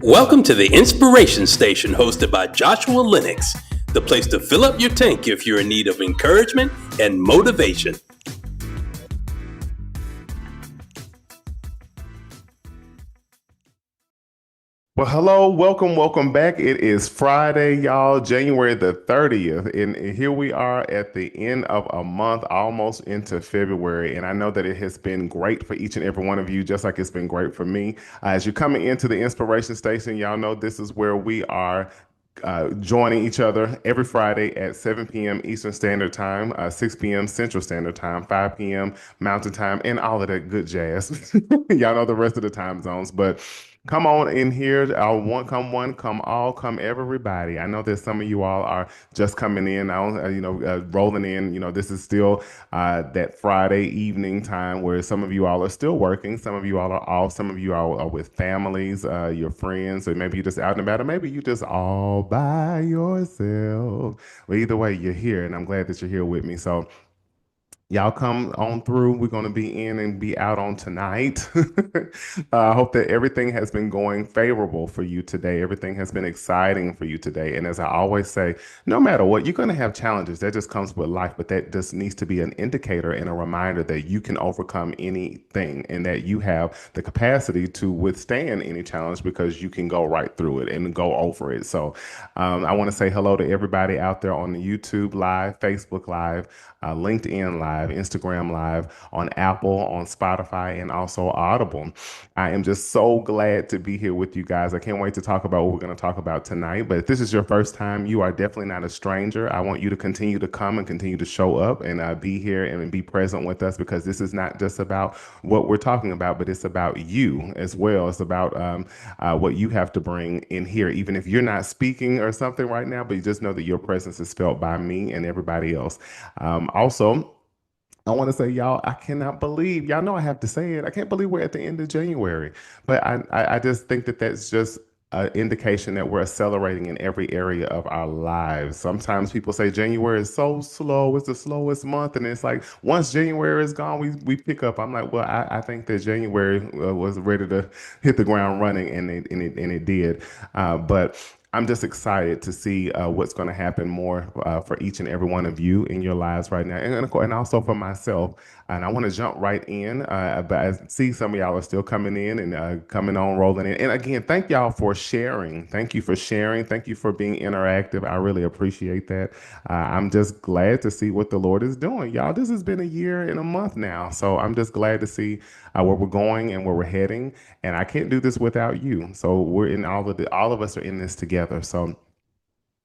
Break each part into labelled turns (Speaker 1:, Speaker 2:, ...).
Speaker 1: Welcome to the Inspiration Station hosted by Joshua Lenox, the place to fill up your tank if you're in need of encouragement and motivation.
Speaker 2: Well, hello, welcome back. It is Friday, y'all, January the 30th, and here we are at the end of a month, almost into February, and I know that it has been great for each and every one of you, just like it's been great for me. As you're coming into the Inspiration Station, y'all know this is where we are joining each other every Friday at 7 p.m. Eastern Standard Time, 6 p.m. Central Standard Time, 5 p.m. Mountain Time, and all of that good jazz. Y'all know the rest of the time zones, but come on in here. One, come all, come everybody. I know that some of you all are just coming in, rolling in. You know, this is still that Friday evening time where some of you all are still working, some of you all are off, some of you all are with families, your friends, or maybe you're just out and about, or maybe you just all by yourself. Well, either way, you're here, and I'm glad that you're here with me. So y'all come on through. We're going to be in and be out on tonight. I hope that everything has been going favorable for you today. Everything has been exciting for you today. And as I always say, no matter what, you're going to have challenges. That just comes with life, but that just needs to be an indicator and a reminder that you can overcome anything and that you have the capacity to withstand any challenge because you can go right through it and go over it. So I want to say hello to everybody out there on the YouTube Live, Facebook Live, LinkedIn Live, Instagram Live, on Apple, on Spotify, and also Audible. I am just so glad to be here with you guys. I can't wait to talk about what we're going to talk about tonight. But if this is your first time, you are definitely not a stranger. I want you to continue to come and continue to show up and be here and be present with us because this is not just about what we're talking about, but it's about you as well. It's about what you have to bring in here, even if you're not speaking or something right now, but you just know that your presence is felt by me and everybody else. Also, I want to say, y'all, I cannot believe, y'all know I have to say it. I can't believe we're at the end of January. But I just think that that's just an indication that we're accelerating in every area of our lives. Sometimes people say January is so slow, it's the slowest month. And it's like once January is gone, we pick up. I'm like, well, I think that January was ready to hit the ground running, and it did. But I'm just excited to see what's going to happen more for each and every one of you in your lives right now, and also for myself. And I want to jump right in, but I see some of y'all are still coming in and coming on, rolling in. And again, thank y'all for sharing. Thank you for sharing. Thank you for being interactive. I really appreciate that. I'm just glad to see what the Lord is doing, y'all. This has been a year and a month now, so I'm just glad to see where we're going and where we're heading. And I can't do this without you. So we're in all of us are in this together. So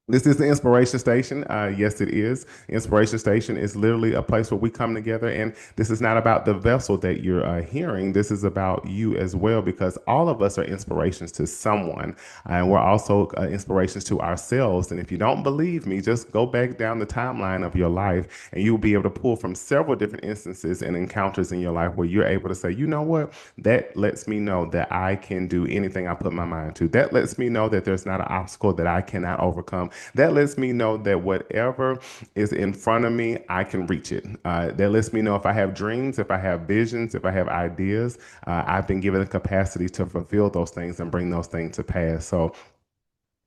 Speaker 2: this is the Inspiration Station. Yes, it is. Inspiration Station is literally a place where we come together, and this is not about the vessel that you're hearing. This is about you as well, because all of us are inspirations to someone, and we're also inspirations to ourselves. And if you don't believe me, just go back down the timeline of your life, and you'll be able to pull from several different instances and encounters in your life where you're able to say, you know what, that lets me know that I can do anything I put my mind to. That lets me know that there's not an obstacle that I cannot overcome. That lets me know that whatever is in front of me, I can reach it. That lets me know if I have dreams, if I have visions, if I have ideas, I've been given the capacity to fulfill those things and bring those things to pass. So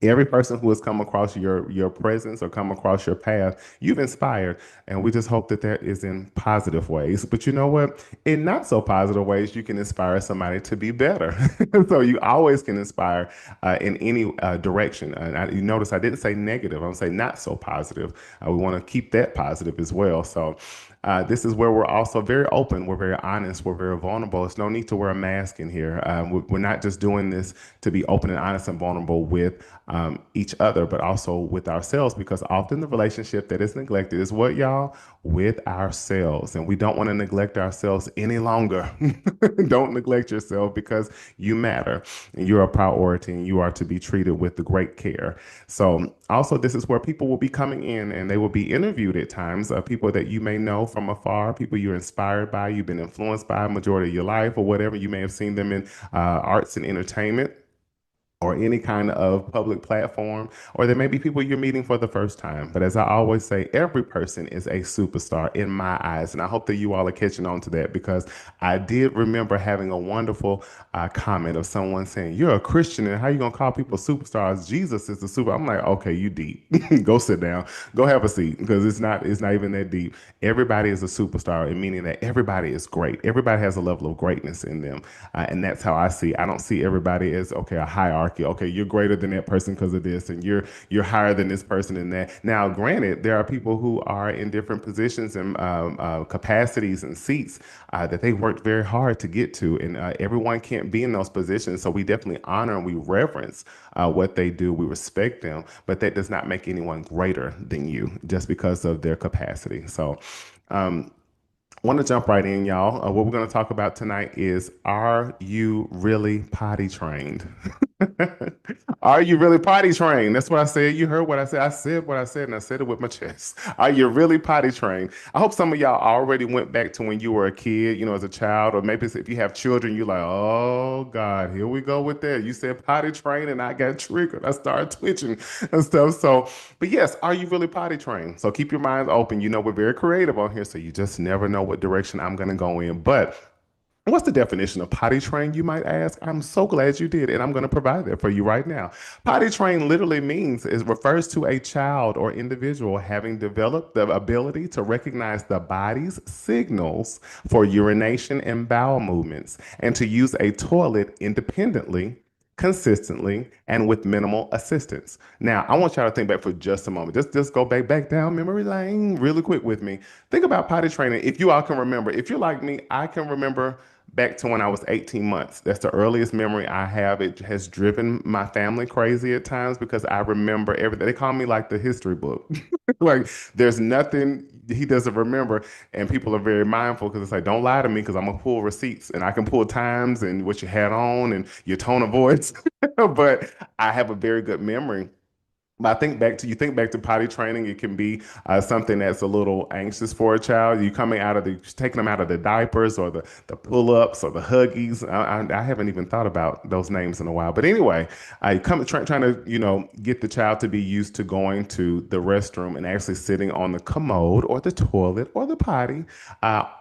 Speaker 2: every person who has come across your presence or come across your path, you've inspired, and we just hope that that is in positive ways. But you know what? In not so positive ways, you can inspire somebody to be better. So you always can inspire in any direction. And you notice I didn't say negative. I'm saying not so positive. We want to keep that positive as well. So this is where we're also very open, we're very honest, we're very vulnerable. It's no need to wear a mask in here. We're not just doing this to be open and honest and vulnerable with each other, but also with ourselves, because often the relationship that is neglected is what, y'all? With ourselves. And we don't want to neglect ourselves any longer. Don't neglect yourself, because you matter and you're a priority and you are to be treated with the great care. So also, this is where people will be coming in and they will be interviewed at times, people that you may know from afar, people you're inspired by, you've been influenced by a majority of your life or whatever. You may have seen them in arts and entertainment. or any kind of public platform, or there may be people you're meeting for the first time. But as I always say, every person is a superstar in my eyes. And I hope that you all are catching on to that, because I did remember having a wonderful comment of someone saying, "You're a Christian, and how you going to call people superstars? Jesus is the super." I'm like, okay, you deep. Go sit down. Go have a seat, because it's not even that deep. Everybody is a superstar, and meaning that everybody is great. Everybody has a level of greatness in them. And that's how I see. I don't see everybody as, okay, a hierarchy. Okay, you're greater than that person because of this, and you're higher than this person in that. Now, granted, there are people who are in different positions and capacities and seats that they worked very hard to get to, and everyone can't be in those positions. So we definitely honor and we reverence what they do. We respect them, but that does not make anyone greater than you just because of their capacity. So. Um, Want to jump right in, y'all. What we're going to talk about tonight is, are you really potty trained? Are you really potty trained? That's what I said. You heard what I said. I said what I said, and I said it with my chest. Are you really potty trained? I hope some of y'all already went back to when you were a kid, as a child, or maybe if you have children, you're like, oh God, here we go with that. You said potty trained, and I got triggered. I started twitching and stuff. So, but yes, are you really potty trained? So keep your minds open. We're very creative on here, so you just never know what direction I'm going to go in. But what's the definition of potty train, you might ask? I'm so glad you did, and I'm going to provide that for you right now. Potty train literally means, it refers to a child or individual having developed the ability to recognize the body's signals for urination and bowel movements, and to use a toilet independently, consistently, and with minimal assistance. Now, I want y'all to think back for just a moment. Just go back down memory lane really quick with me. Think about potty training. If you all can remember, if you're like me, I can remember back to when I was 18 months. That's the earliest memory I have. It has driven my family crazy at times, because I remember everything. They call me like the history book. Like, there's nothing he doesn't remember. And people are very mindful, because it's like, don't lie to me, because I'm gonna pull receipts, and I can pull times and what you had on and your tone of voice. But I have a very good memory. But you think back to potty training, it can be something that's a little anxious for a child. You coming out of taking them out of the diapers, or the pull-ups, or the huggies. I haven't even thought about those names in a while. But anyway, I trying to, get the child to be used to going to the restroom and actually sitting on the commode or the toilet or the potty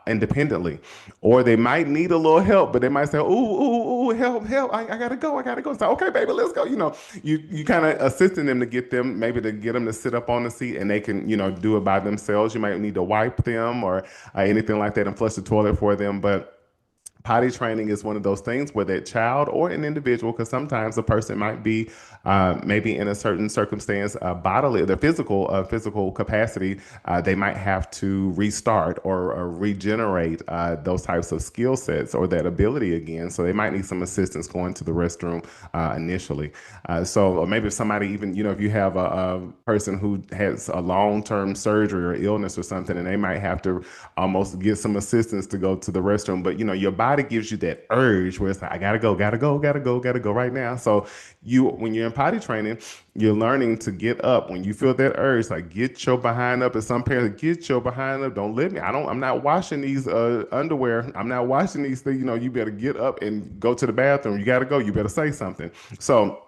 Speaker 2: independently. Or they might need a little help, but they might say, "Ooh, ooh, ooh, help, help! I gotta go, I gotta go." So, okay, baby, let's go. You kind of assisting them to get them, maybe to get them to sit up on the seat, and they can, do it by themselves. You might need to wipe them, or anything like that, and flush the toilet for them. But potty training is one of those things where that child or an individual, because sometimes a person might be maybe in a certain circumstance, bodily, their physical capacity, they might have to restart, or regenerate those types of skill sets or that ability again. So they might need some assistance going to the restroom initially. Or maybe if somebody, even, if you have a person who has a long-term surgery or illness or something, and they might have to almost get some assistance to go to the restroom. But your body gives you that urge where it's like, I gotta go, gotta go, gotta go, gotta go right now. So when you're in potty training, you're learning to get up when you feel that urge. Like, get your behind up. And some parents, get your behind up. Don't let me. I'm not washing these underwear. I'm not washing these things. You better get up and go to the bathroom. You gotta go. You better say something. So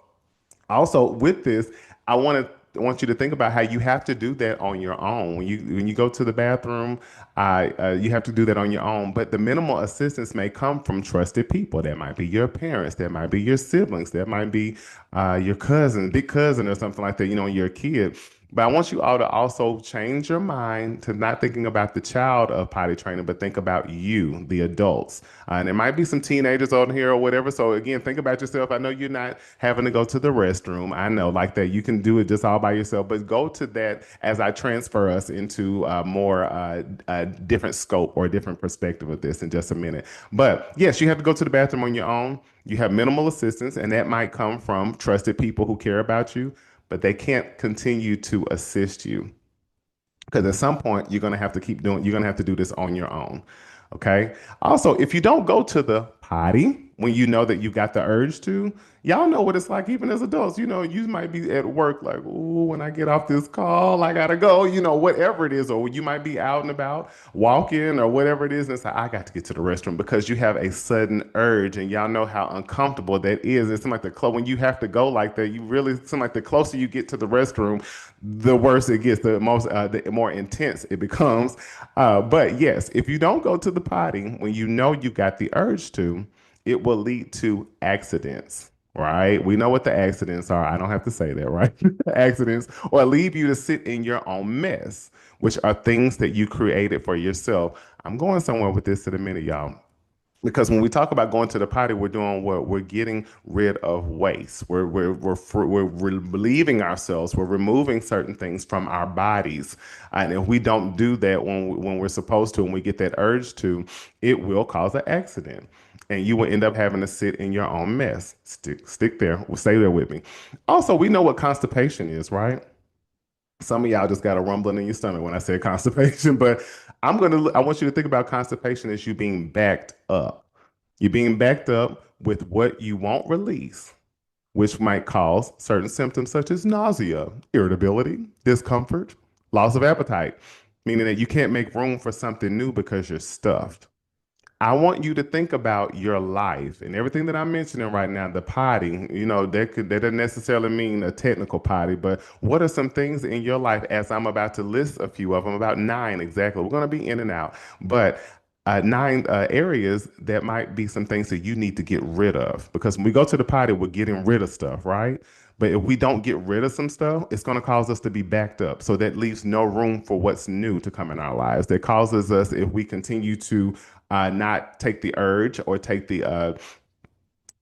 Speaker 2: also with this, I want you to think about how you have to do that on your own. When you go to the bathroom, you have to do that on your own. But the minimal assistance may come from trusted people. That might be your parents. That might be your siblings. That might be your cousin, big cousin, or something like that. When you're a kid. But I want you all to also change your mind to not thinking about the child of potty training, but think about you, the adults. And there might be some teenagers on here or whatever. So again, think about yourself. I know you're not having to go to the restroom. I know, like that. You can do it just all by yourself, but go to that as I transfer us into more different scope or a different perspective of this in just a minute. But yes, you have to go to the bathroom on your own. You have minimal assistance, and that might come from trusted people who care about you, but they can't continue to assist you, because at some point you're going to have to do this on your own. Okay. Also, if you don't go to the potty when you know that you got the urge to. Y'all know what it's like, even as adults. You might be at work, like, ooh, when I get off this call, I gotta go, whatever it is. Or you might be out and about, walking or whatever it is. And it's like, I got to get to the restroom because you have a sudden urge. And y'all know how uncomfortable that is. It seems like when you have to go like that, you really seem like the closer you get to the restroom, the worse it gets, the more intense it becomes. But yes, if you don't go to the potty when you know you got the urge to, it will lead to accidents, right? We know what the accidents are. I don't have to say that, right? Accidents, or leave you to sit in your own mess, which are things that you created for yourself. I'm going somewhere with this in a minute, y'all. Because when we talk about going to the potty, we're doing what? We're getting rid of waste. We're relieving ourselves. We're removing certain things from our bodies. And if we don't do that when we're supposed to, and we get that urge to, it will cause an accident. And you will end up having to sit in your own mess. Stick there. Stay there with me. Also, we know what constipation is, right? Some of y'all just got a rumbling in your stomach when I said constipation, but I want you to think about constipation as you being backed up. You're being backed up with what you won't release, which might cause certain symptoms such as nausea, irritability, discomfort, loss of appetite, meaning that you can't make room for something new because you're stuffed. I want you to think about your life and everything that I'm mentioning right now. The potty, that doesn't necessarily mean a technical potty, but what are some things in your life, as I'm about to list a few of them, about nine exactly. We're going to be in and out, but nine areas that might be some things that you need to get rid of. Because when we go to the potty, we're getting rid of stuff, right? But if we don't get rid of some stuff, it's going to cause us to be backed up. So that leaves no room for what's new to come in our lives. That causes us, if we continue to not take the urge or take the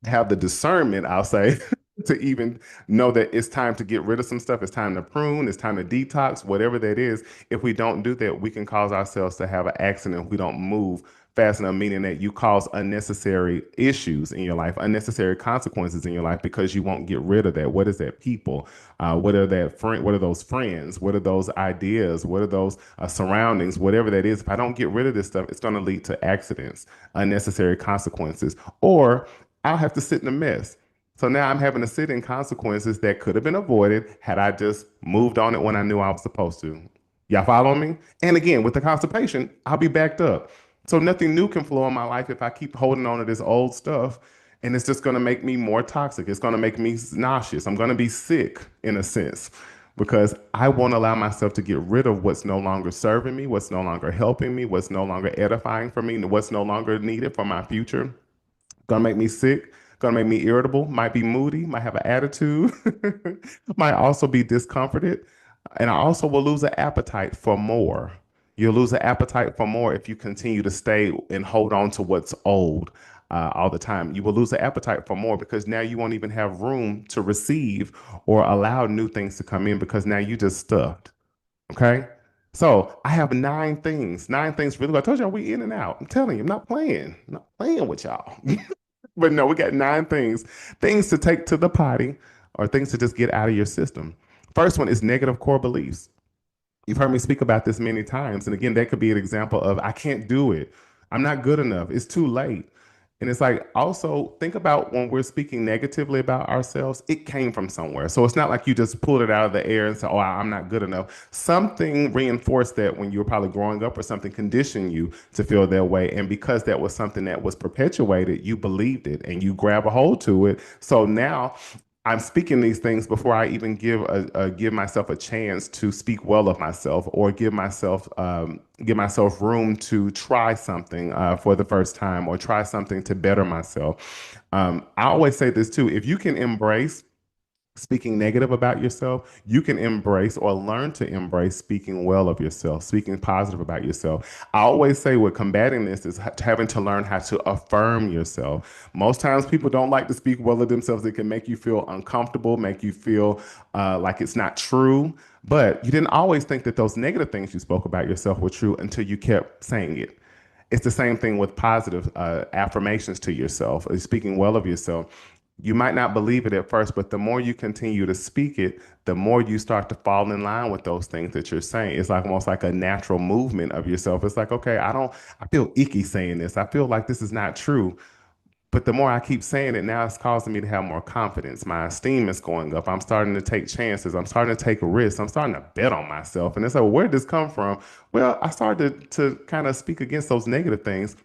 Speaker 2: have the discernment, I'll say, to even know that it's time to get rid of some stuff. It's time to prune. It's time to detox, whatever that is. If we don't do that, we can cause ourselves to have an accident if we don't move fast enough, meaning that you cause unnecessary issues in your life, unnecessary consequences in your life because you won't get rid of that. What is that? People. What are those friends? What are those ideas? What are those surroundings? Whatever that is. If I don't get rid of this stuff, it's going to lead to accidents, unnecessary consequences, or I'll have to sit in a mess. So now I'm having to sit in consequences that could have been avoided had I just moved on it when I knew I was supposed to. Y'all follow me? And again, with the constipation, I'll be backed up. So nothing new can flow in my life if I keep holding on to this old stuff. And it's just going to make me more toxic. It's going to make me nauseous. I'm going to be sick in a sense because I won't allow myself to get rid of what's no longer serving me, what's no longer helping me, what's no longer edifying for me, and what's no longer needed for my future. Gonna make me sick, gonna make me irritable, might be moody, might have an attitude, might also be discomforted. And I also will lose an appetite for more. You'll lose an appetite for more if you continue to stay and hold on to what's old all the time. You will lose an appetite for more because now you won't even have room to receive or allow new things to come in because now you just stuffed. Okay. So I have nine things really. I told y'all we in and out. I'm telling you, I'm not playing with y'all. But no, we got nine things to take to the potty or things to just get out of your system. First one is negative core beliefs. You've heard me speak about this many times. And again, that could be an example of I can't do it. I'm not good enough. It's too late. And it's like also think about when we're speaking negatively about ourselves, it came from somewhere. So it's not like you just pulled it out of the air and said, oh, I'm not good enough. Something reinforced that when you were probably growing up or something conditioned you to feel that way. And because that was something that was perpetuated, you believed it and you grab a hold to it. So now I'm speaking these things before I even give myself a chance to speak well of myself or give myself room to try something for the first time or try something to better myself. I always say this too: if you can embrace speaking negative about yourself, you can embrace or learn to embrace speaking well of yourself, speaking positive about yourself. I always say with combating this is having to learn how to affirm yourself. Most times people don't like to speak well of themselves. It can make you feel uncomfortable, make you feel like it's not true. But you didn't always think that those negative things you spoke about yourself were true until you kept saying it. It's the same thing with positive affirmations to yourself, speaking well of yourself. You might not believe it at first, but the more you continue to speak it, the more you start to fall in line with those things that you're saying. It's like almost like a natural movement of yourself. It's like, okay, I feel icky saying this. I feel like this is not true. But the more I keep saying it, now it's causing me to have more confidence. My esteem is going up. I'm starting to take chances. I'm starting to take risks. I'm starting to bet on myself. And it's like, well, where did this come from? Well, I started to kind of speak against those negative things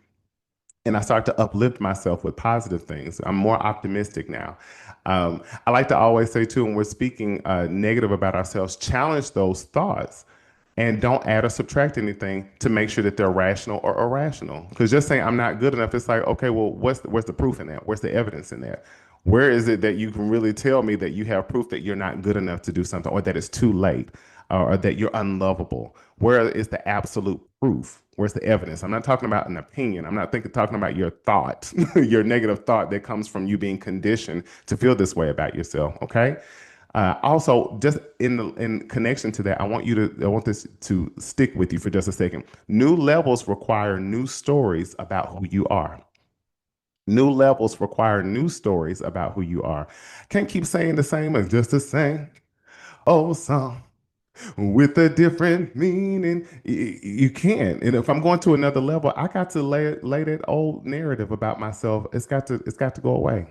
Speaker 2: and I start to uplift myself with positive things. I'm more optimistic now. I like to always say too, when we're speaking negative about ourselves, challenge those thoughts and don't add or subtract anything to make sure that they're rational or irrational. Because just saying I'm not good enough, it's like, okay, well, where's the proof in that? Where's the evidence in that? Where is it that you can really tell me that you have proof that you're not good enough to do something or that it's too late or that you're unlovable? Where is the absolute proof? Where's the evidence? I'm not talking about an opinion. I'm not talking about your thought, your negative thought that comes from you being conditioned to feel this way about yourself. Okay. Also, just in connection to that, I want this to stick with you for just a second. New levels require new stories about who you are. New levels require new stories about who you are. Can't keep saying the same as just the same old song with a different meaning. You can't. And if I'm going to another level, I got to lay that old narrative about myself. It's got to go away.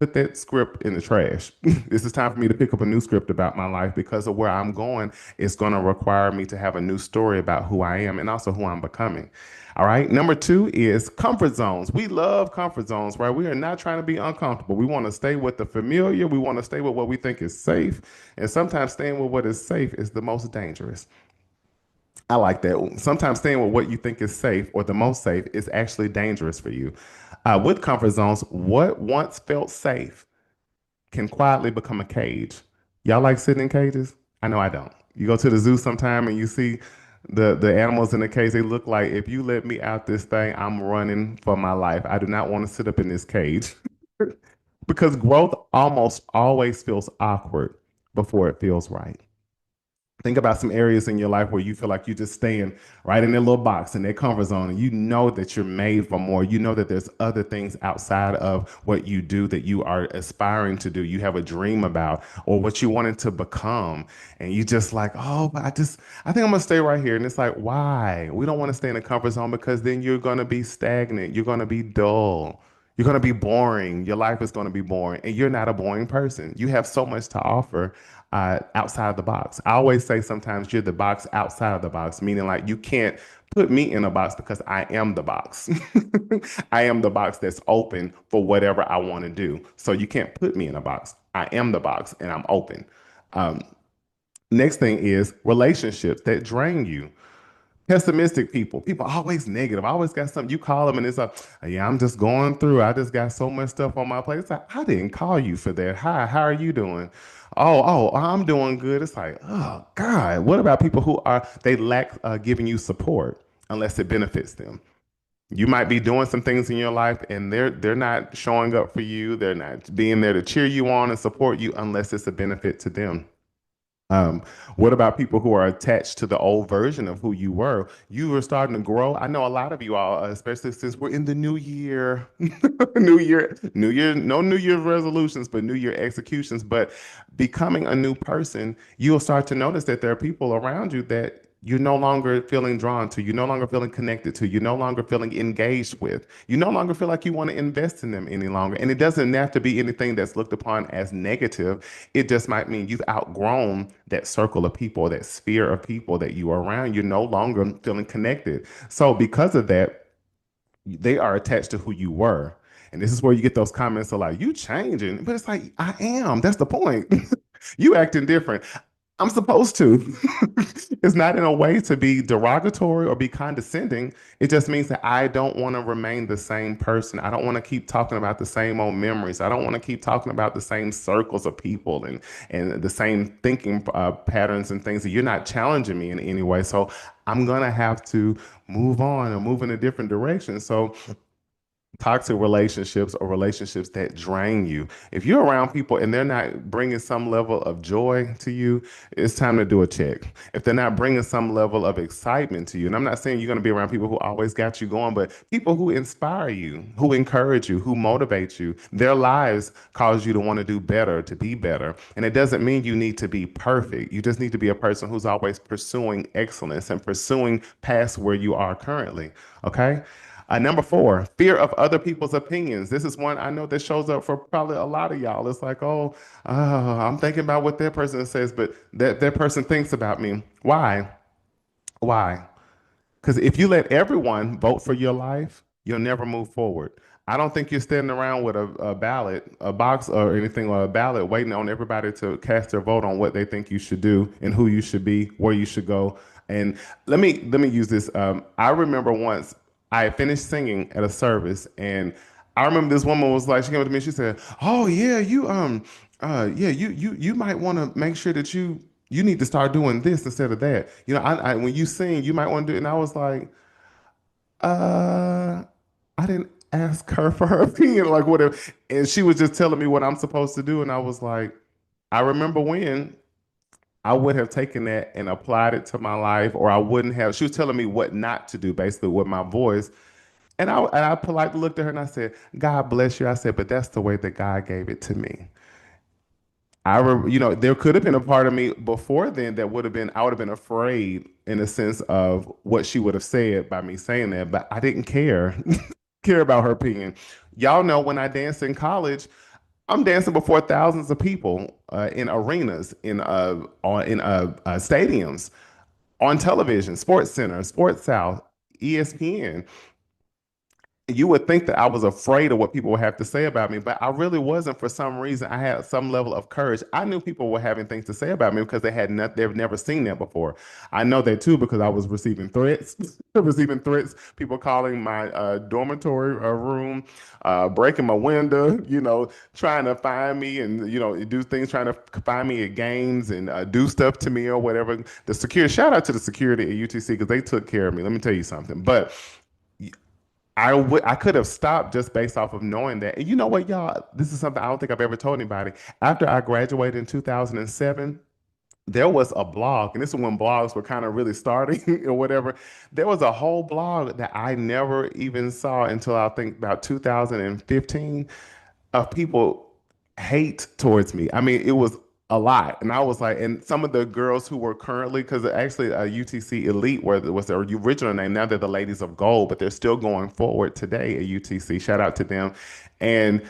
Speaker 2: Put that script in the trash. This is time for me to pick up a new script about my life because of where I'm going. It's going to require me to have a new story about who I am and also who I'm becoming. All right. Number two is comfort zones. We love comfort zones, right? We are not trying to be uncomfortable. We want to stay with the familiar. We want to stay with what we think is safe. And sometimes staying with what is safe is the most dangerous. I like that. Sometimes staying with what you think is safe or the most safe is actually dangerous for you. With comfort zones, what once felt safe can quietly become a cage. Y'all like sitting in cages? I know I don't. You go to the zoo sometime and you see the animals in the cage. They look like if you let me out this thing, I'm running for my life. I do not want to sit up in this cage because growth almost always feels awkward before it feels right. Think about some areas in your life where you feel like you're just staying right in that little box in that comfort zone, and you know that you're made for more. You know that there's other things outside of what you do that you are aspiring to do. You have a dream about or what you wanted to become, and you just like, oh, but I think I'm gonna stay right here. And it's like, why? We don't want to stay in the comfort zone because then you're gonna be stagnant. You're gonna be dull. You're going to be boring. Your life is going to be boring. And you're not a boring person. You have so much to offer outside of the box. I always say sometimes you're the box outside of the box, meaning like you can't put me in a box because I am the box. I am the box that's open for whatever I want to do. So you can't put me in a box. I am the box and I'm open. Um, Next thing is relationships that drain you. Pessimistic people always negative. I always got something. You call them and it's like, yeah, I'm just going through. I just got so much stuff on my plate. It's like, I didn't call you for that. Hi, how are you doing? Oh, I'm doing good. It's like, oh God, what about people who they lack giving you support unless it benefits them? You might be doing some things in your life and they're not showing up for you. They're not being there to cheer you on and support you unless it's a benefit to them. Um, what about people who are attached to the old version of who you were? You were starting to grow. I know a lot of you all, especially since we're in the new year, new year, no New Year's resolutions, but New Year executions. But becoming a new person, you'll start to notice that there are people around you that you're no longer feeling drawn to, you're no longer feeling connected to, you're no longer feeling engaged with, you no longer feel like you want to invest in them any longer. And it doesn't have to be anything that's looked upon as negative. It just might mean you've outgrown that circle of people, that sphere of people that you are around. You're no longer feeling connected. So because of that, they are attached to who you were. And this is where you get those comments of like, you changing. But it's like, I am. That's the point. You acting different. I'm supposed to. It's not in a way to be derogatory or be condescending. It just means that I don't want to remain the same person. I don't want to keep talking about the same old memories. I don't want to keep talking about the same circles of people and the same thinking patterns and things that you're not challenging me in any way. So I'm gonna have to move on or move in a different direction. So toxic relationships or relationships that drain you. If you're around people and they're not bringing some level of joy to you, it's time to do a check. If they're not bringing some level of excitement to you, and I'm not saying you're going to be around people who always got you going, but people who inspire you, who encourage you, who motivate you, their lives cause you to want to do better, to be better. And it doesn't mean you need to be perfect. You just need to be a person who's always pursuing excellence and pursuing past where you are currently. Okay. Number four, fear of other people's opinions. This is one I know that shows up for probably a lot of y'all. It's like, I'm thinking about what that person says, but that person thinks about me. Why? Why? Because if you let everyone vote for your life, you'll never move forward. I don't think you're standing around with a ballot, a box or anything, or a ballot waiting on everybody to cast their vote on what they think you should do and who you should be, where you should go. And let me use this. I remember once I had finished singing at a service, and I remember this woman was like, she came up to me, she said, "Oh yeah, you might want to make sure that you need to start doing this instead of that. When you sing, you might want to do it." And I was like, uh, I didn't ask her for her opinion, like whatever. And she was just telling me what I'm supposed to do. And I was like, I remember when I would have taken that and applied it to my life, or I wouldn't have. She was telling me what not to do, basically, with my voice. And I politely looked at her and I said, "God bless you." I said, "But that's the way that God gave it to me." There could have been a part of me before then that would have been, I would have been afraid in a sense of what she would have said by me saying that, but I didn't care, care about her opinion. Y'all know when I danced in college, I'm dancing before thousands of people in arenas, in stadiums, on television, Sports Center, Sports South, ESPN. You would think that I was afraid of what people would have to say about me, but I really wasn't. For some reason, I had some level of courage. I knew people were having things to say about me because they've never seen that before. I know that too because I was receiving threats, receiving threats, people calling my dormitory room, breaking my window, trying to find me and, do things, trying to find me at games and do stuff to me or whatever. Shout out to the security at UTC because they took care of me. Let me tell you something. But I could have stopped just based off of knowing that. And you know what, y'all? This is something I don't think I've ever told anybody. After I graduated in 2007, there was a blog, and this is when blogs were kind of really starting or whatever. There was a whole blog that I never even saw until I think about 2015 of people hate towards me. I mean, it was a lot. And I was like, and some of the girls who were currently, because actually UTC Elite was their original name. Now they're the Ladies of Gold, but they're still going forward today at UTC. Shout out to them. And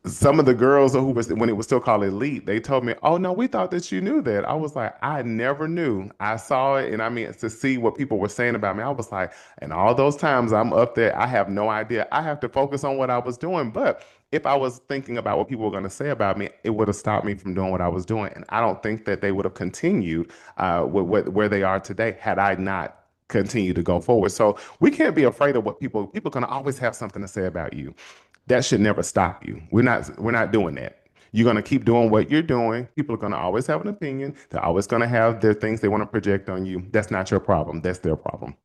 Speaker 2: some of the girls who was when it was still called Elite, they told me, "Oh no, we thought that you knew that." I was like, "I never knew. I saw it, and I mean to see what people were saying about me." I was like, and all those times I'm up there, I have no idea. I have to focus on what I was doing. But if I was thinking about what people were going to say about me, it would have stopped me from doing what I was doing. And I don't think that they would have continued where they are today had I not continued to go forward. So we can't be afraid of what people are going to always have something to say about you. That should never stop you. We're not doing that. You're going to keep doing what you're doing. People are going to always have an opinion. They're always going to have their things they want to project on you. That's not your problem. That's their problem.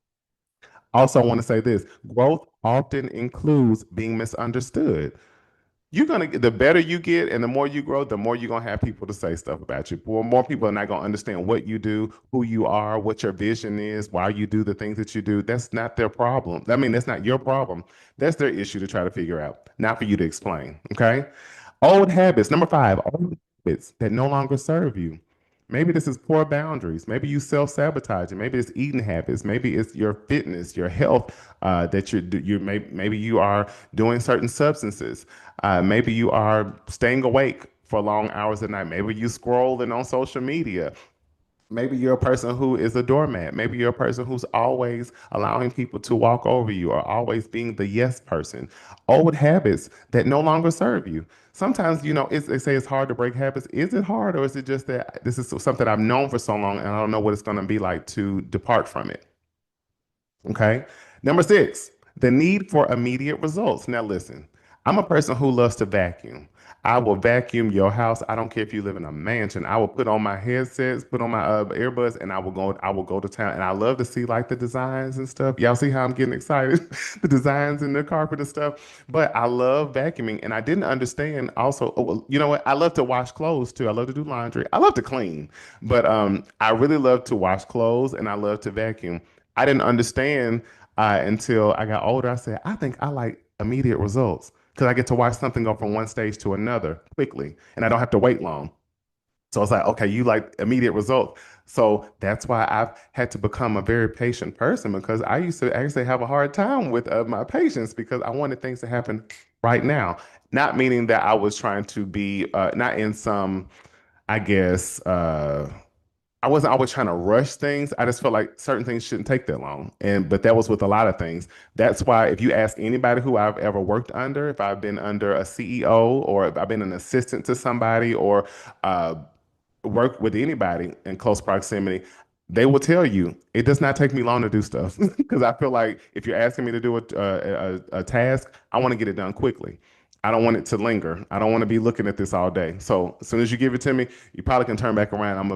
Speaker 2: Also, I want to say this: growth often includes being misunderstood. The better you get and the more you grow, the more you're gonna have people to say stuff about you. More people are not gonna understand what you do, who you are, what your vision is, why you do the things that you do. That's not their problem. I mean, that's not your problem. That's their issue to try to figure out, not for you to explain. Okay. Old habits. Number five, old habits that no longer serve you. Maybe this is poor boundaries. Maybe you self-sabotage. Maybe it's eating habits. Maybe it's your fitness, your health, that maybe you are doing certain substances. Maybe you are staying awake for long hours at night. Maybe you scrolling on social media. Maybe you're a person who is a doormat. Maybe you're a person who's always allowing people to walk over you or always being the yes person. Old habits that no longer serve you. Sometimes, they say it's hard to break habits. Is it hard, or is it just that this is something I've known for so long and I don't know what it's going to be like to depart from it? Okay. Number six, the need for immediate results. Now, listen, I'm a person who loves to vacuum. I will vacuum your house. I don't care if you live in a mansion. I will put on my headsets, put on my earbuds, and I will go to town. And I love to see like the designs and stuff. Y'all see how I'm getting excited? The designs and the carpet and stuff. But I love vacuuming, and I didn't understand also. Well, you know what? I love to wash clothes too. I love to do laundry. I love to clean, but I really love to wash clothes, and I love to vacuum. I didn't understand until I got older. I said, I think I like immediate results because I get to watch something go from one stage to another quickly, and I don't have to wait long. So it's like, okay, you like immediate results. So that's why I've had to become a very patient person because I used to actually have a hard time with my patience because I wanted things to happen right now. Not meaning that I was trying to be, not in some, I guess, I wasn't always trying to rush things. I just felt like certain things shouldn't take that long. But that was with a lot of things. That's why if you ask anybody who I've ever worked under, if I've been under a CEO or if I've been an assistant to somebody or uh, work with anybody in close proximity, they will tell you it does not take me long to do stuff because I feel like if you're asking me to do a task, I want to get it done quickly. I don't want it to linger. I don't want to be looking at this all day. So as soon as you give it to me, you probably can turn back around. I'm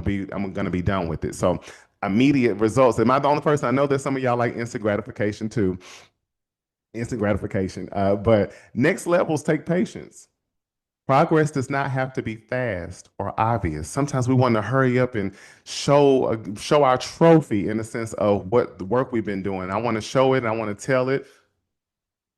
Speaker 2: gonna be done with it. So immediate results. Am I the only person? I know that some of y'all like instant gratification too. Instant gratification. But next levels take patience. Progress does not have to be fast or obvious. Sometimes we want to hurry up and show our trophy in the sense of what the work we've been doing. I want to show it and I want to tell it.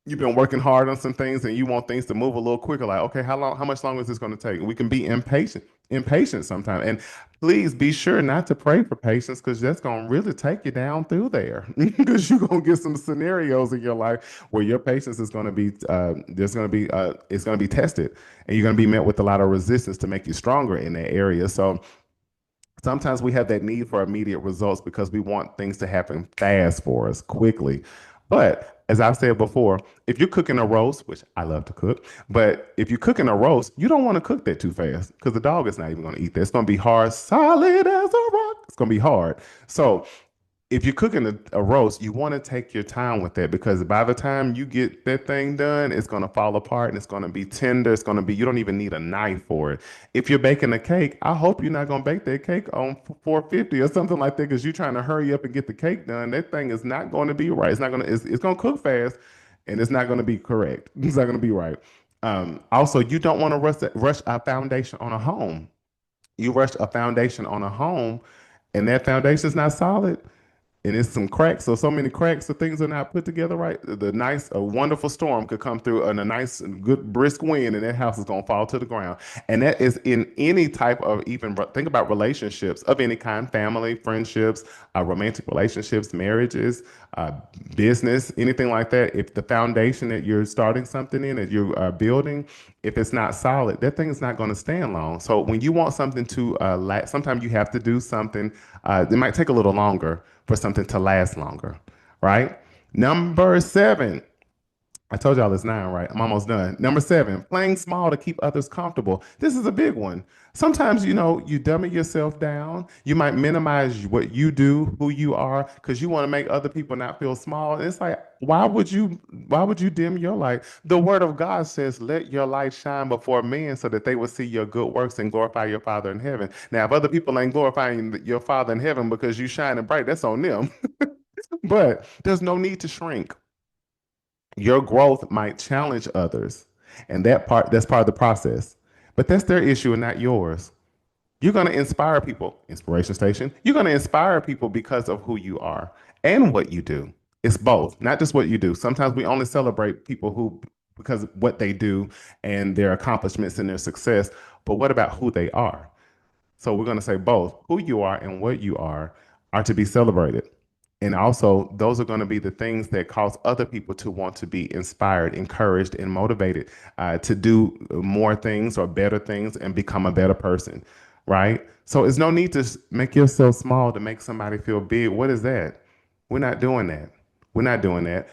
Speaker 2: You've been working hard on some things and you want things to move a little quicker. Like, okay, how much longer is this going to take? We can be impatient sometimes. And please be sure not to pray for patience because that's going to really take you down through there because you're going to get some scenarios in your life where your patience is going to be, it's going to be tested and you're going to be met with a lot of resistance to make you stronger in that area. So sometimes we have that need for immediate results because we want things to happen fast for us quickly. But as I've said before, if you're cooking a roast, which I love to cook, but if you're cooking a roast, you don't want to cook that too fast because the dog is not even going to eat that. It's going to be hard, solid as a rock. It's going to be hard. So if you're cooking a roast, you want to take your time with that because by the time you get that thing done, it's going to fall apart and it's going to be tender. It's going to be, you don't even need a knife for it. If you're baking a cake, I hope you're not going to bake that cake on 450 or something like that because you're trying to hurry up and get the cake done. That thing is not going to be right. It's not going to, it's going to cook fast and it's not going to be correct. It's not going to be right. Also, you don't want to rush a foundation on a home. You rush a foundation on a home and that foundation is not solid and it's some cracks. So many cracks, so things are not put together right. A wonderful storm could come through and a nice, good, brisk wind, and that house is gonna fall to the ground. And that is in any type of think about relationships of any kind, family, friendships, romantic relationships, marriages, uh, business, anything like that. If the foundation that you're starting something in, that you're building, if it's not solid, that thing is not going to stand long. So when you want something to last, sometimes you have to do something. It might take a little longer for something to last longer, right? Number seven, I told y'all it's nine, right? I'm almost done. Number seven, playing small to keep others comfortable. This is a big one. Sometimes, you dummy yourself down. You might minimize what you do, who you are, because you want to make other people not feel small. And it's like, why would you dim your light? The word of God says, let your light shine before men so that they will see your good works and glorify your Father in heaven. Now, if other people ain't glorifying your Father in heaven because you shining bright, that's on them. But there's no need to shrink. Your growth might challenge others, and that's part of the process. But that's their issue and not yours. You're going to inspire people, inspiration station. You're going to inspire people because of who you are and what you do. It's both, not just what you do. Sometimes we only celebrate people who because of what they do and their accomplishments and their success, but what about who they are? So we're going to say both who you are and what you are to be celebrated. And also, those are going to be the things that cause other people to want to be inspired, encouraged, and motivated to do more things or better things and become a better person, right? So it's no need to make yourself small to make somebody feel big. What is that? We're not doing that. We're not doing that.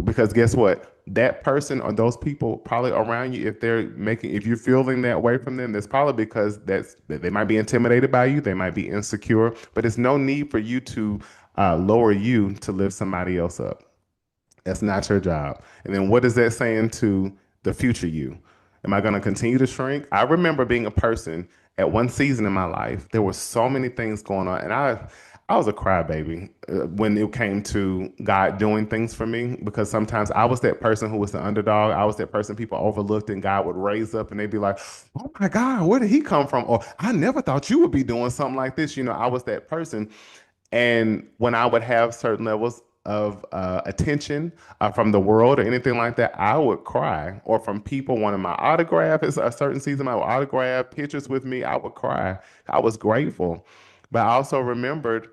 Speaker 2: Because guess what? That person or those people probably around you, if you're feeling that way from them, that's probably because they might be intimidated by you, they might be insecure, but it's no need for you to lower you to lift somebody else up. That's not your job. And then what is that saying to the future you? Am I going to continue to shrink? I remember being a person at one season in my life. There were so many things going on, and I was a crybaby when it came to God doing things for me because sometimes I was that person who was the underdog. I was that person people overlooked, and God would raise up, and they'd be like, "Oh my God, where did he come from?" Or "I never thought you would be doing something like this." I was that person, and when I would have certain levels, attention from the world or anything like that, I would cry. Or from people wanting my autograph, it's a certain season, my autograph pictures with me, I would cry. I was grateful. But I also remembered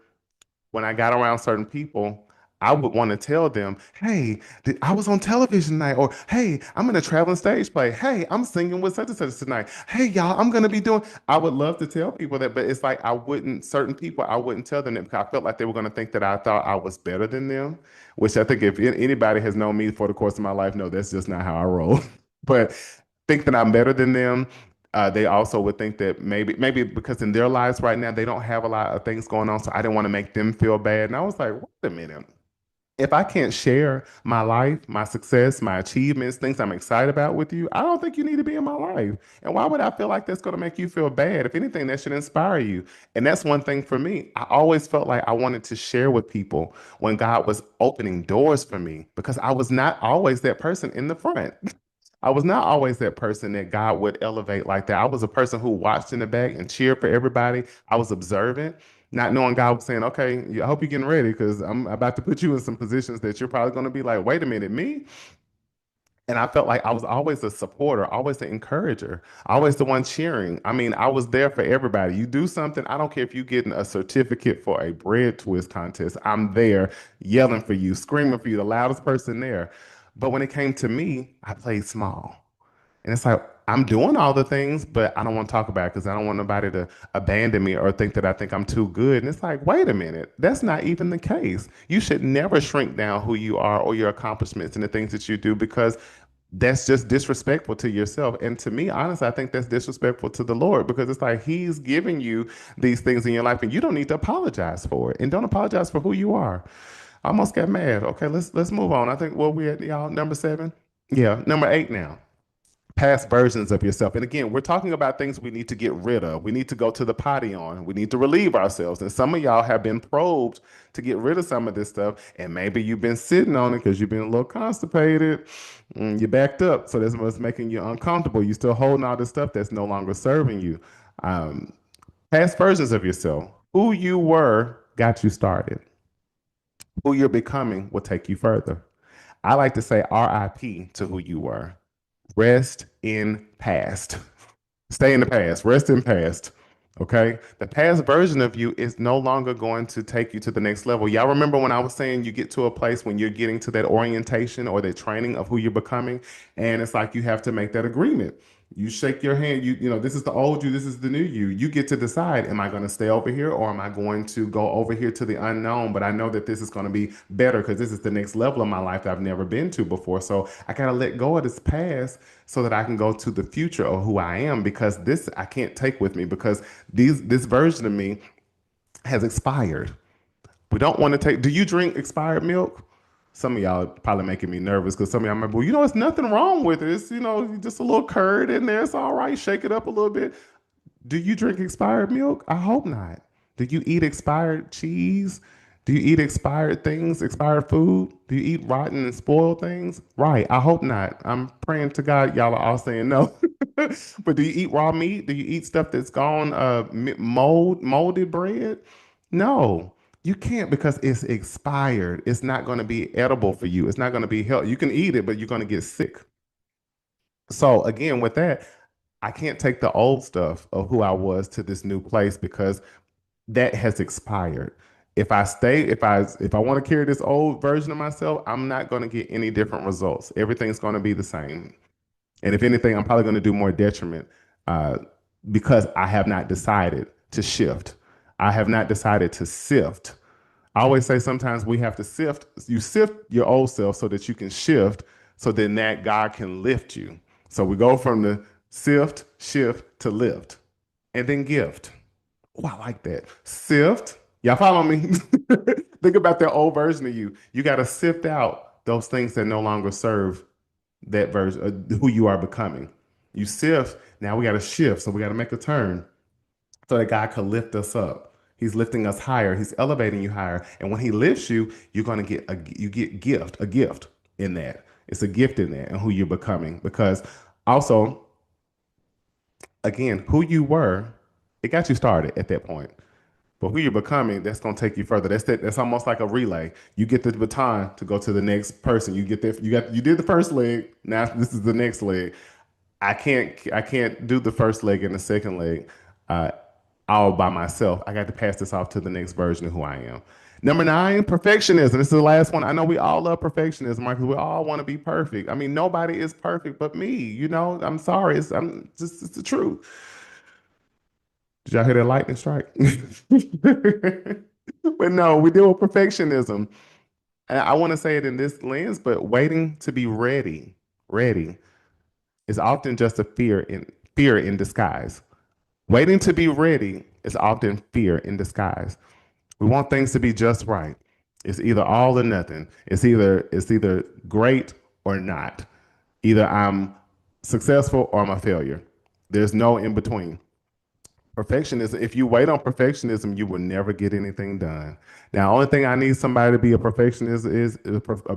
Speaker 2: when I got around certain people, I would want to tell them, hey, I was on television tonight, or hey, I'm in a traveling stage play. Hey, I'm singing with such and such tonight. Hey, y'all, I'm gonna be doing. I would love to tell people that, but it's like I wouldn't, certain people, I wouldn't tell them that because I felt like they were gonna think that I thought I was better than them, which I think if anybody has known me for the course of my life, no, that's just not how I roll. But think that I'm better than them. They also would think that maybe because in their lives right now they don't have a lot of things going on, so I didn't want to make them feel bad. And I was like, wait a minute. If I can't share my life, my success, my achievements, things I'm excited about with you, I don't think you need to be in my life. And why would I feel like that's going to make you feel bad? If anything, that should inspire you. And that's one thing for me. I always felt like I wanted to share with people when God was opening doors for me because I was not always that person in the front. I was not always that person that God would elevate like that. I was a person who watched in the back and cheered for everybody. I was observant, not knowing God was saying, okay, I hope you're getting ready because I'm about to put you in some positions that you're probably going to be like, wait a minute, me? And I felt like I was always a supporter, always the encourager, always the one cheering. I mean, I was there for everybody. You do something, I don't care if you're getting a certificate for a bread twist contest. I'm there yelling for you, screaming for you, the loudest person there. But when it came to me, I played small. And it's like, I'm doing all the things, but I don't want to talk about it because I don't want nobody to abandon me or think that I think I'm too good. And it's like, wait a minute, that's not even the case. You should never shrink down who you are or your accomplishments and the things that you do because that's just disrespectful to yourself. And to me, honestly, I think that's disrespectful to the Lord because it's like He's giving you these things in your life and you don't need to apologize for it. And don't apologize for who you are. I almost got mad. Okay, let's move on. I think what we at, y'all, number 7? Yeah, number 8 now, past versions of yourself. And again, we're talking about things we need to get rid of. We need to go to the potty on. We need to relieve ourselves. And some of y'all have been probed to get rid of some of this stuff. And maybe you've been sitting on it because you've been a little constipated. You backed up. So that's what's making you uncomfortable. You're still holding all this stuff that's no longer serving you. Um, Past versions of yourself. Who you were got you started. Who you're becoming will take you further. I like to say RIP to who you were. Rest in past. Stay in the past. Rest in past. Okay. The past version of you is no longer going to take you to the next level. Y'all remember when I was saying you get to a place when you're getting to that orientation or that training of who you're becoming, and it's like you have to make that agreement. You shake your hand, you know, this is the old you, this is the new you. You get to decide, am I going to stay over here or am I going to go over here to the unknown? But I know that this is going to be better because this is the next level of my life that I've never been to before. So I got to let go of this past so that I can go to the future of who I am because this I can't take with me because this version of me has expired. We don't want to take. Do you drink expired milk? Some of y'all probably making me nervous because some of y'all remember, well, you know, it's nothing wrong with it. It's, you know, just a little curd in there. It's all right. Shake it up a little bit. Do you drink expired milk? I hope not. Do you eat expired cheese? Do you eat expired things, expired food? Do you eat rotten and spoiled things? Right. I hope not. I'm praying to God y'all are all saying no. But do you eat raw meat? Do you eat stuff that's gone molded bread? No. You can't because it's expired. It's not going to be edible for you. It's not going to be healthy. You can eat it, but you're going to get sick. So again, with that, I can't take the old stuff of who I was to this new place because that has expired. If I stay, if I want to carry this old version of myself, I'm not going to get any different results. Everything's going to be the same. And if anything, I'm probably going to do more detriment uh, because I have not decided to shift. I have not decided to sift. I always say sometimes we have to sift. You sift your old self so that you can shift, so then that God can lift you. So we go from the sift, shift to lift, and then gift. Oh, I like that. Sift. Y'all follow me? Think about that old version of you. You got to sift out those things that no longer serve that version of who you are becoming. You sift. Now we got to shift. So we got to make a turn so that God can lift us up. He's lifting us higher. He's elevating you higher. And when he lifts you, you're going to get a gift in that. It's a gift in that and who you're becoming. Because also, again, who you were, it got you started at that point. But who you're becoming, that's going to take you further. That's almost like a relay. You get the baton to go to the next person. You did the first leg. Now this is the next leg. I can't do the first leg and the second leg uh, all by myself. I got to pass this off to the next version of who I am. Number nine, perfectionism. This is the last one. I know we all love perfectionism, right? Because we all want to be perfect. I mean, nobody is perfect but me. I'm sorry. It's the truth. Did y'all hear that lightning strike? But no, we deal with perfectionism. And I want to say it in this lens, but waiting to be ready is often just a fear in disguise. Waiting to be ready is often fear in disguise. We want things to be just right. It's either all or nothing. It's either great or not. Either I'm successful or I'm a failure. There's no in between. Perfectionism, if you wait on perfectionism, you will never get anything done. Now, only thing I need somebody to be a perfectionist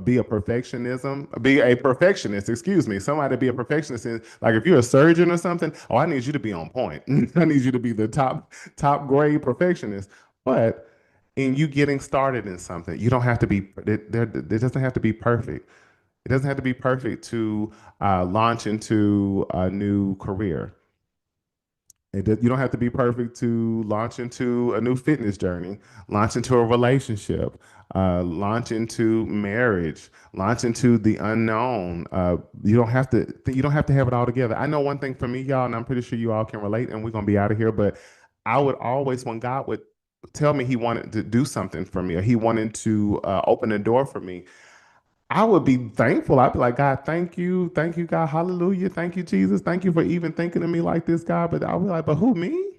Speaker 2: be a perfectionist, excuse me. Somebody to be a perfectionist is like if you're a surgeon or something, oh, I need you to be on point. I need you to be the top grade perfectionist. But in you getting started in something, you don't have to be it doesn't have to be perfect. It doesn't have to be perfect to launch into a new career. You don't have to be perfect to launch into a new fitness journey, launch into a relationship, launch into marriage, launch into the unknown. You don't have to have it all together. I know one thing for me, y'all, and I'm pretty sure you all can relate, and we're gonna be out of here. But I would always, when God would tell me He wanted to do something for me, or He wanted to open a door for me, I would be thankful. I'd be like, God, thank you, God, hallelujah, thank you, Jesus, thank you for even thinking of me like this, God. But I would be like, but who me?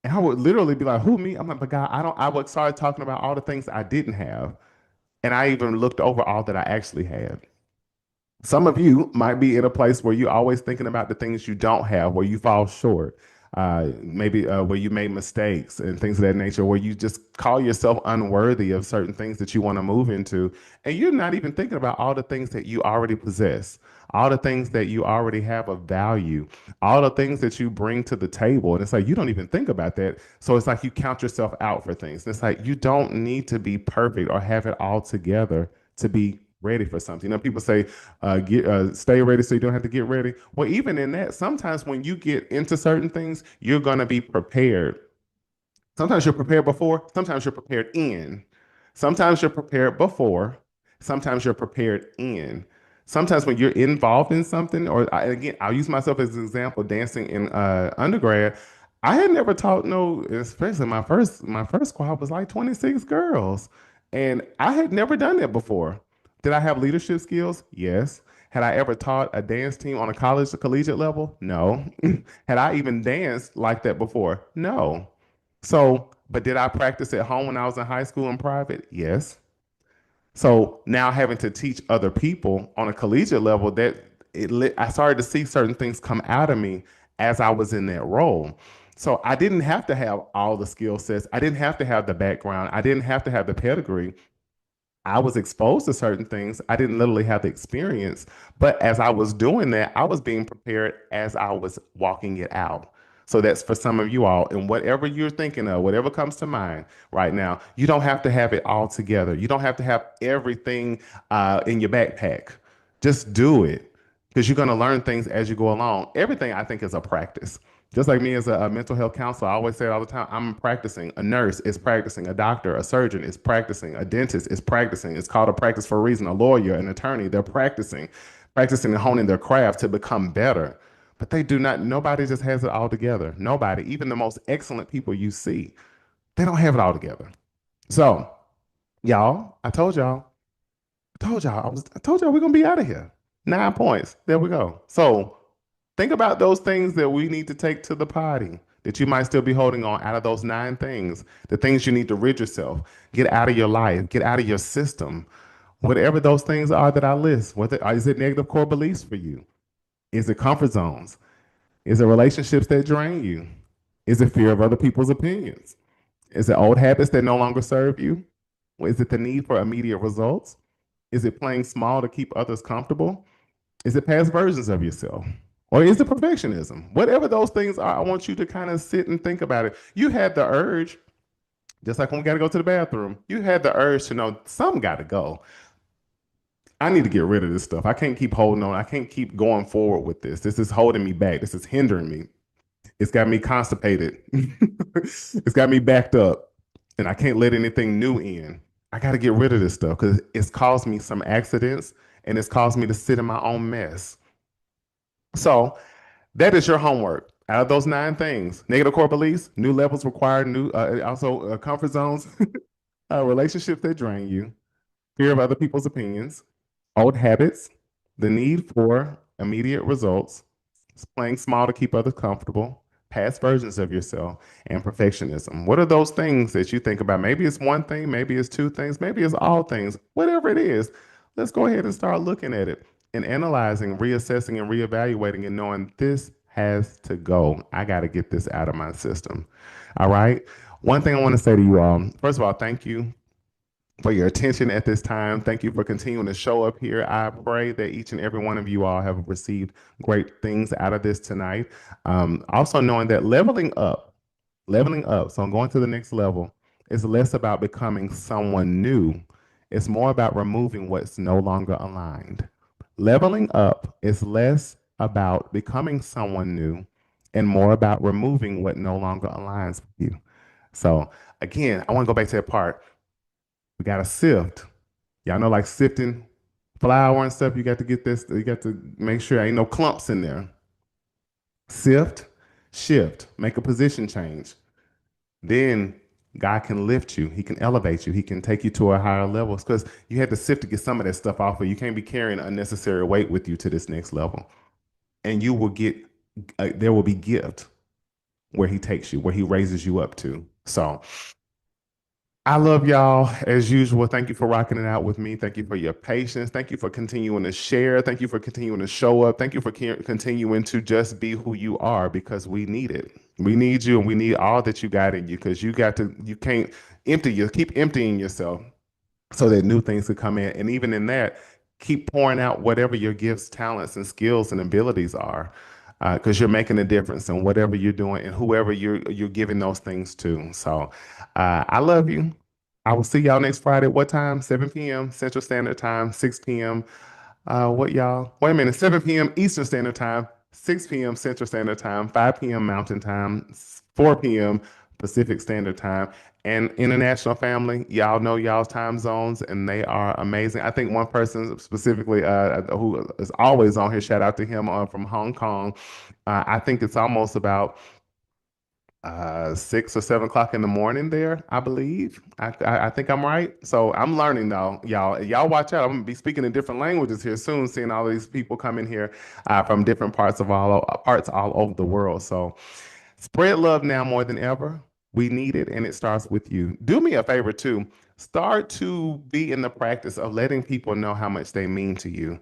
Speaker 2: And I would literally be like, who me? I'm like, but God, I don't. I would start talking about all the things I didn't have, and I even looked over all that I actually had. Some of you might be in a place where you're always thinking about the things you don't have, where you fall short, maybe where you made mistakes and things of that nature, where you just call yourself unworthy of certain things that you want to move into. And you're not even thinking about all the things that you already possess, all the things that you already have of value, all the things that you bring to the table. And it's like you don't even think about that. So it's like you count yourself out for things. And it's like you don't need to be perfect or have it all together to be ready for something. People say, stay ready so you don't have to get ready. Well, even in that, sometimes when you get into certain things, you're going to be prepared. Sometimes you're prepared before, sometimes you're prepared in. Sometimes you're prepared before, sometimes you're prepared in. Sometimes when you're involved in something, again, I'll use myself as an example, dancing in undergrad. I had never taught no, especially my first squad was like 26 girls. And I had never done that before. Did I have leadership skills? Yes. Had I ever taught a dance team on a collegiate level? No. Had I even danced like that before? No. So, but did I practice at home when I was in high school in private? Yes. So now having to teach other people on a collegiate level, I started to see certain things come out of me as I was in that role. So I didn't have to have all the skill sets. I didn't have to have the background. I didn't have to have the pedigree. I was exposed to certain things. I didn't literally have the experience, but as I was doing that, I was being prepared as I was walking it out. So that's for some of you all. And whatever you're thinking of, whatever comes to mind right now, you don't have to have it all together. You don't have to have everything in your backpack. Just do it because you're going to learn things as you go along. Everything I think is a practice. Just like me as a mental health counselor, I always say it all the time. I'm practicing. A nurse is practicing. A doctor, a surgeon is practicing. A dentist is practicing. It's called a practice for a reason. A lawyer, an attorney, they're practicing and honing their craft to become better. But they do not, nobody just has it all together. Nobody, even the most excellent people you see, they don't have it all together. So, y'all, I told y'all we're gonna be out of here. 9 points. There we go. So think about those things that we need to take to the potty that you might still be holding on out of those 9 things, the things you need to rid yourself, get out of your life, get out of your system. Whatever those things are that I list, whether is it negative core beliefs for you? Is it comfort zones? Is it relationships that drain you? Is it fear of other people's opinions? Is it old habits that no longer serve you? Is it the need for immediate results? Is it playing small to keep others comfortable? Is it past versions of yourself? Or is it perfectionism? Whatever those things are, I want you to kind of sit and think about it. You had the urge, just like when we got to go to the bathroom, you had the urge to know something got to go. I need to get rid of this stuff. I can't keep holding on. I can't keep going forward with this. This is holding me back. This is hindering me. It's got me constipated. It's got me backed up, and I can't let anything new in. I got to get rid of this stuff because it's caused me some accidents and it's caused me to sit in my own mess. So that is your homework. Out of those 9 things, negative core beliefs, new levels required, new also comfort zones, relationships that drain you, fear of other people's opinions, old habits, the need for immediate results, playing small to keep others comfortable, past versions of yourself, and perfectionism. What are those things that you think about? Maybe it's one thing, maybe it's 2 things, maybe it's all things. Whatever it is, let's go ahead and start looking at it and analyzing, reassessing, and reevaluating and knowing this has to go. I got to get this out of my system. All right. One thing I want to say to you all, first of all, thank you for your attention at this time. Thank you for continuing to show up here. I pray that each and every one of you all have received great things out of this tonight. Also knowing that leveling up, so I'm going to the next level, is less about becoming someone new. It's more about removing what's no longer aligned. Leveling up is less about becoming someone new and more about removing what no longer aligns with you. So again, I want to go back to that part. We got to sift. Y'all know, like sifting flour and stuff, you got to get this, you got to make sure ain't no clumps in there. Sift, shift, make a position change. Then God can lift you. He can elevate you. He can take you to a higher level. It's because you had to sift to get some of that stuff off of you. You can't be carrying unnecessary weight with you to this next level. And you will get, there will be gift where he takes you, where he raises you up to. So I love y'all as usual. Thank you for rocking it out with me. Thank you for your patience. Thank you for continuing to share. Thank you for continuing to show up. Thank you for continuing to just be who you are, because we need it. We need you, and we need all that you got in you, because you can't keep emptying yourself so that new things could come in. And even in that, keep pouring out whatever your gifts, talents, and skills and abilities are, because you're making a difference in whatever you're doing and whoever you're giving those things to. So I love you. I will see y'all next Friday. What time? 7 p.m. Central Standard Time, 6 p.m. What y'all? Wait a minute. 7 p.m. Eastern Standard Time, 6 p.m. Central Standard Time, 5 p.m. Mountain Time, 4 p.m. Pacific Standard Time. And international family, y'all know y'all's time zones, and they are amazing. I think one person specifically who is always on here, shout out to him, from Hong Kong. I think it's almost about 6 or 7 o'clock in the morning there, I believe. I think I'm right. So I'm learning though, y'all watch out. I'm gonna be speaking in different languages here soon, seeing all these people come in here from different parts all over the world. So spread love now more than ever. We need it, and it starts with you. Do me a favor too. Start to be in the practice of letting people know how much they mean to you.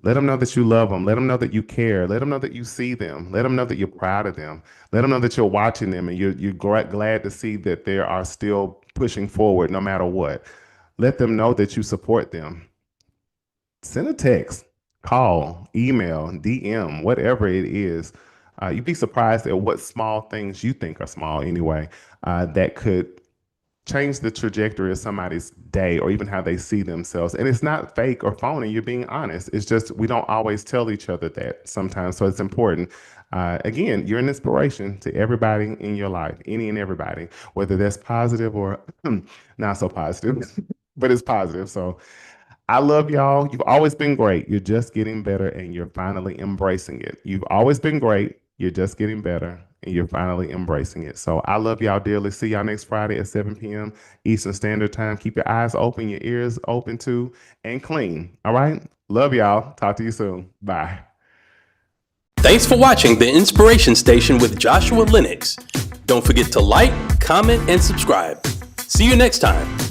Speaker 2: Let them know that you love them. Let them know that you care. Let them know that you see them. Let them know that you're proud of them. Let them know that you're watching them, and you're glad to see that they are still pushing forward no matter what. Let them know that you support them. Send a text, call, email, DM, whatever it is. You'd be surprised at what small things you think are small anyway, that could change the trajectory of somebody's day or even how they see themselves. And it's not fake or phony. You're being honest. It's just we don't always tell each other that sometimes. So it's important. Again, you're an inspiration to everybody in your life, any and everybody, whether that's positive or not so positive, but it's positive. So I love y'all. You've always been great. You're just getting better, and you're finally embracing it. You've always been great. You're just getting better, and you're finally embracing it. So I love y'all dearly. See y'all next Friday at 7 p.m. Eastern Standard Time. Keep your eyes open, your ears open too, and clean. All right? Love y'all. Talk to you soon. Bye.
Speaker 1: Thanks for watching The Inspiration Station with Joshua Lenox. Don't forget to like, comment, and subscribe. See you next time.